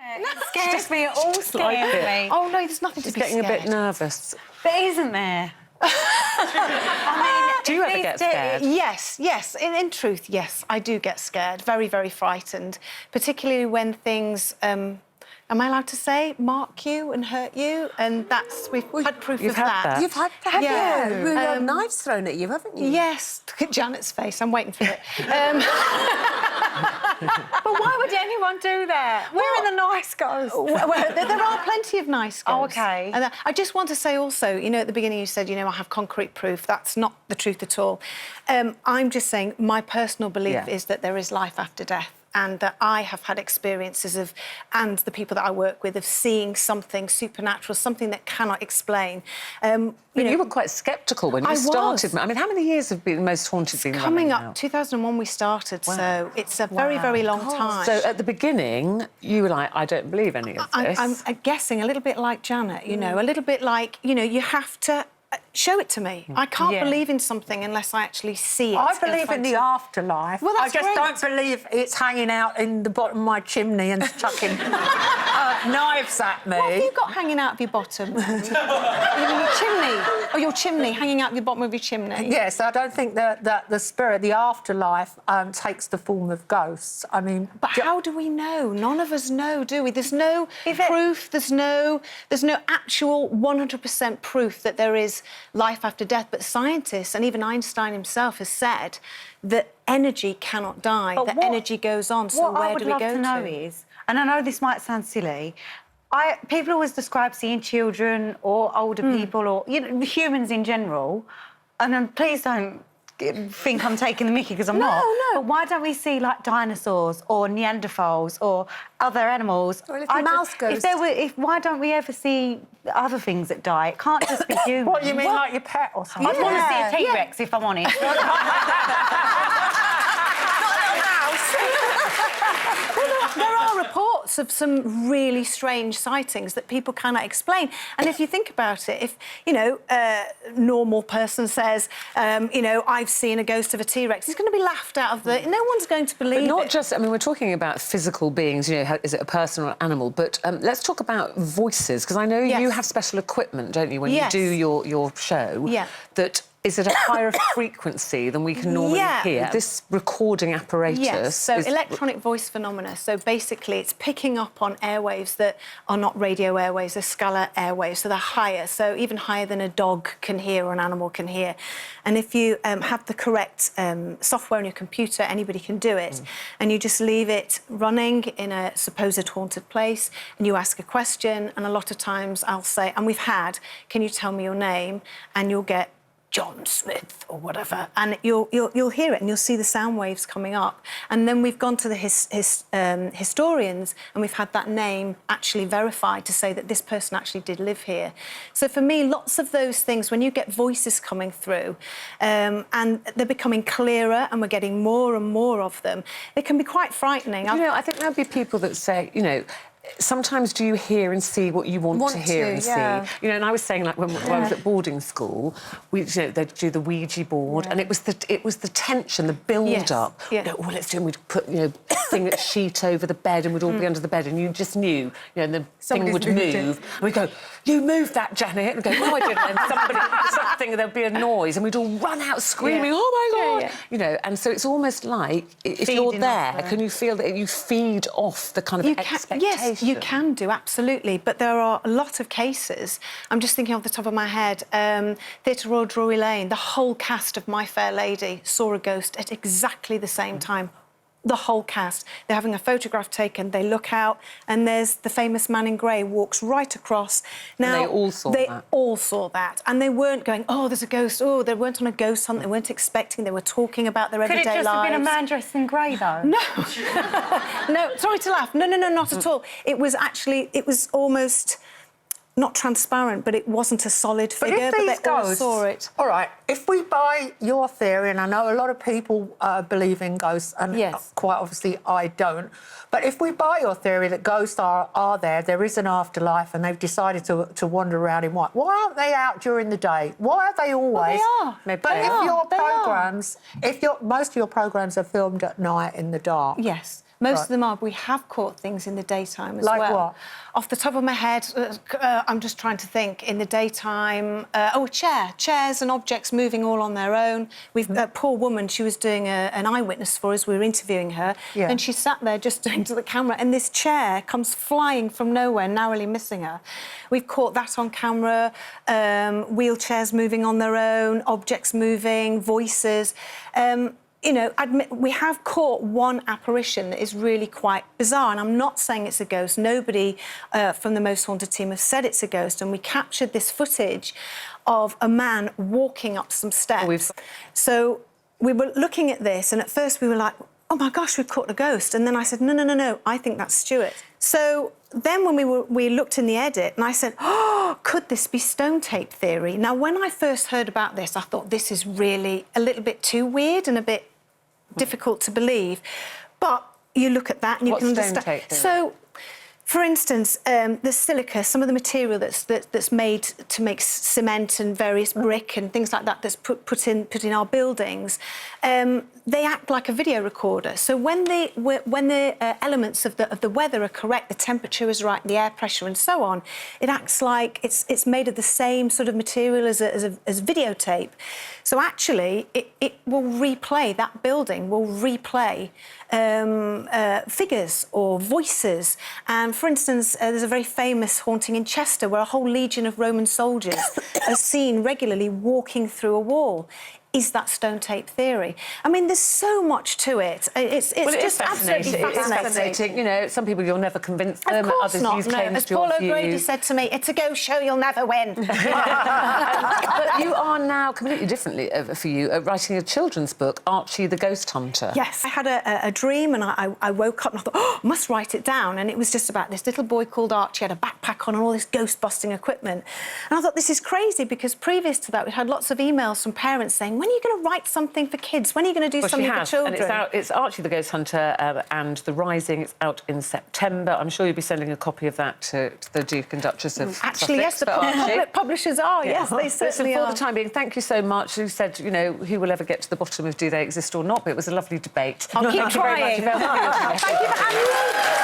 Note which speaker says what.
Speaker 1: It scares me. It all scares me.
Speaker 2: Oh, no, there's nothing to be
Speaker 3: getting
Speaker 2: scared.
Speaker 3: a bit nervous.
Speaker 1: But isn't there?
Speaker 3: Do you ever get scared?
Speaker 2: Yes. In truth, yes, I do get scared. Very, very frightened. Particularly when things, am I allowed to say, mark you and hurt you? And we've had proof of that.
Speaker 3: You've had that?
Speaker 4: Have
Speaker 2: Yeah.
Speaker 4: you? With knives thrown at you, haven't you?
Speaker 2: Yes. Look at Janet's face. I'm waiting for it.
Speaker 1: But why would anyone do that? We're in the nice ghosts.
Speaker 2: Well, there are plenty of nice ghosts.
Speaker 1: Oh, OK.
Speaker 2: And I just want to say also, you know, at the beginning you said, you know, I have concrete proof. That's not the truth at all. I'm just saying my personal belief is that there is life after death, and that I have had experiences of, and the people that I work with, of seeing something supernatural, something that cannot explain.
Speaker 3: You were quite sceptical when you started. I mean, how many years have been Most Haunted been
Speaker 2: coming
Speaker 3: running
Speaker 2: up?
Speaker 3: now?
Speaker 2: 2001 we started, so it's a very, very long time.
Speaker 3: So at the beginning, you were like, I don't believe any of this.
Speaker 2: I'm guessing a little bit like Janet, you know, a little bit like, you know, you have to show it to me. I can't believe in something unless I actually see it.
Speaker 4: I believe in the afterlife.
Speaker 2: Well, that's
Speaker 4: I just don't believe it's hanging out in the bottom of my chimney and chucking knives at me.
Speaker 2: What have you got hanging out of your bottom? Your chimney? Oh, your chimney hanging out of the bottom of your chimney?
Speaker 4: Yes, I don't think that the spirit, the afterlife, takes the form of ghosts. I mean...
Speaker 2: But how do we know? None of us know, do we? There's no proof, there's no actual 100% proof that there is life after death, but scientists, and even Einstein himself, has said that energy cannot die, that energy goes on, so where do we go to?
Speaker 1: What I would love to know is, and I know this might sound silly, people always describe seeing children or older people or, you know, humans in general, and please don't think I'm taking the mickey, because I'm not.
Speaker 2: No.
Speaker 1: But why don't we see, like, dinosaurs or Neanderthals or other animals?
Speaker 4: Or a little mouse ghost.
Speaker 1: Why don't we ever see other things that die? It can't just be humans.
Speaker 4: What, you mean like your pet or something?
Speaker 1: I'd want to see a T-Rex, if I'm honest.
Speaker 2: There are reports of some really strange sightings that people cannot explain. And if you think about it, if, you know, a normal person says, you know, I've seen a ghost of a T-Rex, he's going to be laughed out of the... No one's going to believe it.
Speaker 3: But not just... I mean, we're talking about physical beings, you know, is it a person or an animal? But let's talk about voices, because I know you have special equipment, don't you, when you do your show?
Speaker 2: Yeah.
Speaker 3: That... Is it a higher frequency than we can normally hear? This recording apparatus...
Speaker 2: Yes, so electronic voice phenomena. So basically it's picking up on airwaves that are not radio airwaves, they're scalar airwaves, so they're higher, so even higher than a dog can hear or an animal can hear. And if you have the correct software on your computer, anybody can do it, and you just leave it running in a supposed haunted place, and you ask a question, and a lot of times I'll say, and we've had, can you tell me your name? And you'll get John Smith or whatever, and you'll hear it and you'll see the sound waves coming up. And then we've gone to the historians and we've had that name actually verified to say that this person actually did live here. So for me, lots of those things, when you get voices coming through and they're becoming clearer and we're getting more and more of them, it can be quite frightening.
Speaker 3: You know, I think there'll be people that say, you know, sometimes do you hear and see what you want to hear and see? You know, and I was saying, like, when I was at boarding school, you know, they'd do the Ouija board, and it was the tension, the build-up. You know, let's do, and we'd put, you know, thing a sheet over the bed, and we'd all be under the bed, and you just knew, you know, and the thing would move, and we'd go, you moved that, Janet, and go, no, I didn't, and something, there'd be a noise, and we'd all run out screaming, oh, my God! You know, and so it's almost like, if you're there, can you feel that you feed off the kind of expectation?
Speaker 2: Yes, you can do, absolutely. But there are a lot of cases. I'm just thinking off the top of my head, Theatre Royal Drury Lane, the whole cast of My Fair Lady saw a ghost at exactly the same time. The whole cast. They're having a photograph taken, they look out, and there's the famous man in grey walks right across. Now,
Speaker 3: and they all saw that?
Speaker 2: They all saw that. And they weren't going, oh, there's a ghost, oh, they weren't on a ghost hunt, they weren't expecting, they were talking about their everyday lives.
Speaker 1: Could it just have been a man dressed in grey, though?
Speaker 2: No. No, sorry to laugh. No, not at all. It was actually, it was almost... not transparent, but it wasn't a solid figure, but they all saw it.
Speaker 4: All right, if we buy your theory, and I know a lot of people believe in ghosts, and quite obviously I don't, but if we buy your theory that ghosts are there is an afterlife, and they've decided to wander around in white, why aren't they out during the day? Why are they always...
Speaker 2: Well, they are.
Speaker 4: But if your programmes, most of your programmes are filmed at night in the dark.
Speaker 2: Yes. Most of them are. We have caught things in the daytime as well.
Speaker 4: Like what?
Speaker 2: Off the top of my head, I'm just trying to think. In the daytime, chairs and objects moving all on their own. We've a poor woman. She was doing an eyewitness for us. We were interviewing her, and she sat there just into the camera, and this chair comes flying from nowhere, narrowly missing her. We've caught that on camera. Wheelchairs moving on their own, objects moving, voices. You know, we have caught one apparition that is really quite bizarre, and I'm not saying it's a ghost. Nobody from the Most Haunted team have said it's a ghost, and we captured this footage of a man walking up some steps. So we were looking at this, and at first we were like, oh my gosh, we've caught a ghost. And then I said, no, I think that's Stuart. So then when we looked in the edit, and I said, oh, could this be stone tape theory? Now, when I first heard about this, I thought this is really a little bit too weird and a bit difficult to believe. But you look at that and you can understand.
Speaker 3: Stone tape theory?
Speaker 2: So, for instance, the silica, some of the material that's made to make cement and various brick and things like that that's put in our buildings, they act like a video recorder. So when the elements of the weather are correct, the temperature is right, the air pressure and so on, it acts like it's made of the same sort of material as videotape. So actually, it will replay, that building will replay figures or voices. And for instance, there's a very famous haunting in Chester where a whole legion of Roman soldiers are seen regularly walking through a wall. Is that stone tape theory? I mean, there's so much to it. It's just absolutely fascinating.
Speaker 3: It's fascinating. You know, some people you'll never convince them.
Speaker 2: Of course
Speaker 3: others
Speaker 2: not.
Speaker 3: use
Speaker 2: No.
Speaker 3: claims
Speaker 2: As
Speaker 3: to your
Speaker 2: Paul
Speaker 3: view.
Speaker 2: O'Grady said to me, it's a ghost show, you'll never win.
Speaker 3: But you are now completely differently for you writing a children's book, Archie the Ghost Hunter.
Speaker 2: Yes, I had a dream, and I woke up and I thought, oh, I must write it down. And it was just about this little boy called Archie, had a backpack on and all this ghost-busting equipment. And I thought, this is crazy, because previous to that, we had lots of emails from parents saying, when are you going to write something for kids? When are you going to do something for children?
Speaker 3: And it's Archie the Ghost Hunter and The Rising. It's out in September. I'm sure you'll be sending a copy of that to the Duke and Duchess of
Speaker 2: Actually,
Speaker 3: Sussex.
Speaker 2: yes, the publishers are.
Speaker 3: Yeah.
Speaker 2: Yes, they certainly
Speaker 3: For
Speaker 2: are.
Speaker 3: the time being, thank you so much. You said, you know, who will ever get to the bottom of do they exist or not, but it was a lovely debate.
Speaker 2: I'll keep trying.
Speaker 3: Thank you very much.
Speaker 2: Thank you for having me.